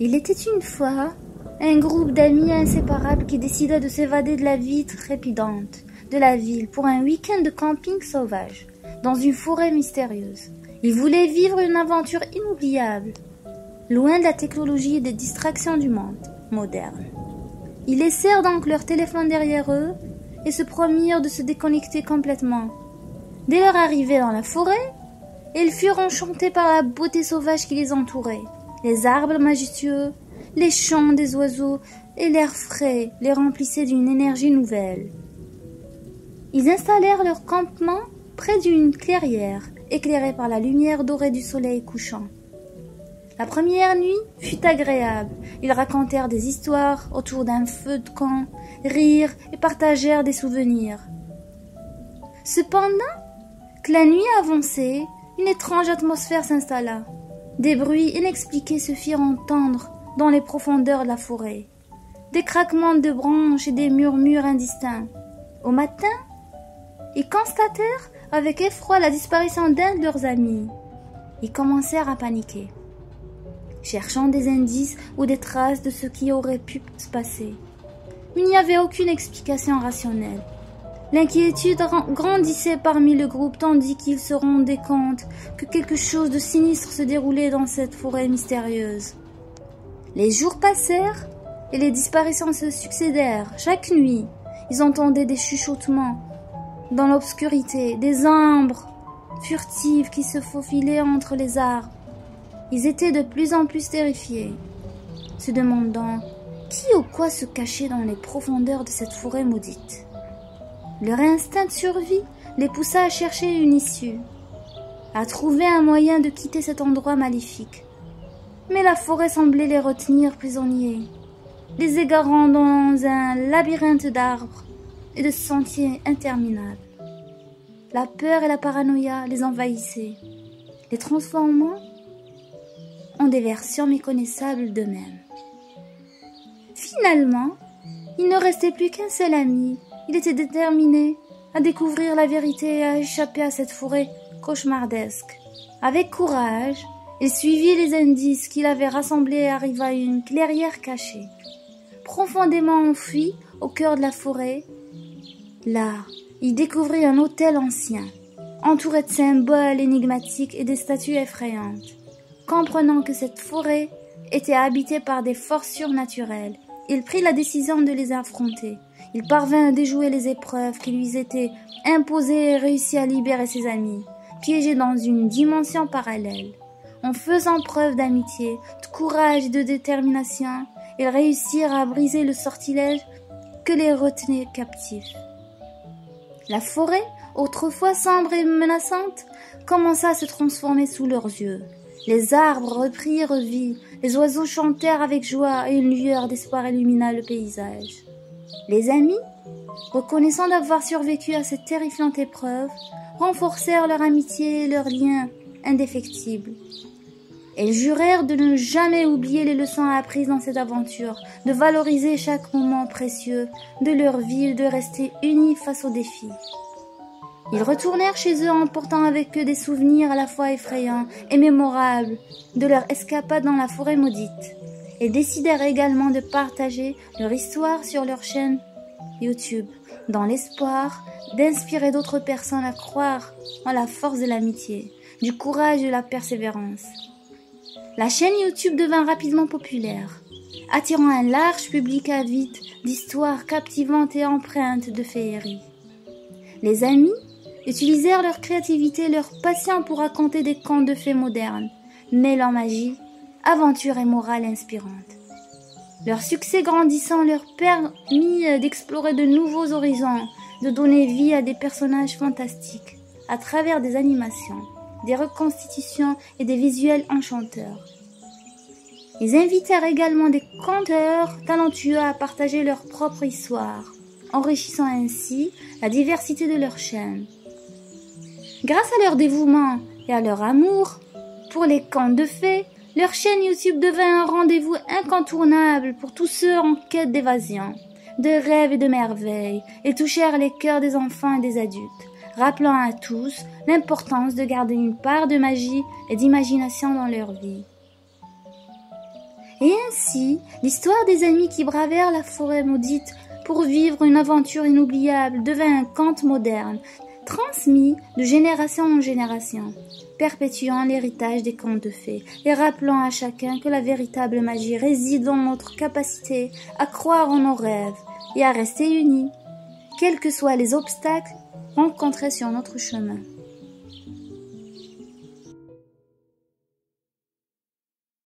Il était une fois un groupe d'amis inséparables qui décida de s'évader de la vie trépidante de la ville pour un week-end de camping sauvage dans une forêt mystérieuse. Ils voulaient vivre une aventure inoubliable, loin de la technologie et des distractions du monde moderne. Ils laissèrent donc leur téléphone derrière eux et se promirent de se déconnecter complètement. Dès leur arrivée dans la forêt, ils furent enchantés par la beauté sauvage qui les entourait. Les arbres majestueux, les chants des oiseaux et l'air frais les remplissaient d'une énergie nouvelle. Ils installèrent leur campement près d'une clairière, éclairée par la lumière dorée du soleil couchant. La première nuit fut agréable. Ils racontèrent des histoires autour d'un feu de camp, rirent et partagèrent des souvenirs. Cependant, que la nuit avançait, une étrange atmosphère s'installa. Des bruits inexpliqués se firent entendre dans les profondeurs de la forêt. Des craquements de branches et des murmures indistincts. Au matin, ils constatèrent avec effroi la disparition d'un de leurs amis. Ils commencèrent à paniquer, cherchant des indices ou des traces de ce qui aurait pu se passer. Il n'y avait aucune explication rationnelle. L'inquiétude grandissait parmi le groupe tandis qu'ils se rendaient compte que quelque chose de sinistre se déroulait dans cette forêt mystérieuse. Les jours passèrent et les disparitions se succédèrent. Chaque nuit, ils entendaient des chuchotements dans l'obscurité, des ombres furtives qui se faufilaient entre les arbres. Ils étaient de plus en plus terrifiés, se demandant qui ou quoi se cachait dans les profondeurs de cette forêt maudite. Leur instinct de survie les poussa à chercher une issue, à trouver un moyen de quitter cet endroit maléfique. Mais la forêt semblait les retenir prisonniers, les égarant dans un labyrinthe d'arbres et de sentiers interminables. La peur et la paranoïa les envahissaient, les transformant en des versions méconnaissables d'eux-mêmes. Finalement, il ne restait plus qu'un seul ami. Il était déterminé à découvrir la vérité et à échapper à cette forêt cauchemardesque. Avec courage, il suivit les indices qu'il avait rassemblés et arriva à une clairière cachée. Profondément enfoui au cœur de la forêt, là, il découvrit un autel ancien, entouré de symboles énigmatiques et des statues effrayantes. Comprenant que cette forêt était habitée par des forces surnaturelles, il prit la décision de les affronter. Il parvint à déjouer les épreuves qui lui étaient imposées et réussit à libérer ses amis, piégés dans une dimension parallèle. En faisant preuve d'amitié, de courage et de détermination, ils réussirent à briser le sortilège que les retenait captifs. La forêt, autrefois sombre et menaçante, commença à se transformer sous leurs yeux. Les arbres reprirent vie, les oiseaux chantèrent avec joie et une lueur d'espoir illumina le paysage. Les amis, reconnaissant d'avoir survécu à cette terrifiante épreuve, renforcèrent leur amitié et leur lien indéfectible. Ils jurèrent de ne jamais oublier les leçons apprises dans cette aventure, de valoriser chaque moment précieux de leur vie et de rester unis face aux défis. Ils retournèrent chez eux en portant avec eux des souvenirs à la fois effrayants et mémorables de leur escapade dans la forêt maudite. Ils décidèrent également de partager leur histoire sur leur chaîne YouTube, dans l'espoir d'inspirer d'autres personnes à croire en la force de l'amitié, du courage et de la persévérance. La chaîne YouTube devint rapidement populaire, attirant un large public avide d'histoires captivantes et empreintes de féerie. Les amis utilisèrent leur créativité et leur passion pour raconter des contes de fées modernes, mêlant magie, aventure et morale inspirante. Leur succès grandissant leur permit d'explorer de nouveaux horizons, de donner vie à des personnages fantastiques, à travers des animations, des reconstitutions et des visuels enchanteurs. Ils invitèrent également des conteurs talentueux à partager leur propre histoire, enrichissant ainsi la diversité de leur chaîne. Grâce à leur dévouement et à leur amour pour les contes de fées, leur chaîne YouTube devint un rendez-vous incontournable pour tous ceux en quête d'évasion, de rêves et de merveilles, et touchèrent les cœurs des enfants et des adultes, rappelant à tous l'importance de garder une part de magie et d'imagination dans leur vie. Et ainsi, l'histoire des amis qui bravèrent la forêt maudite pour vivre une aventure inoubliable devint un conte moderne, transmis de génération en génération, perpétuant l'héritage des contes de fées et rappelant à chacun que la véritable magie réside dans notre capacité à croire en nos rêves et à rester unis, quels que soient les obstacles rencontrés sur notre chemin.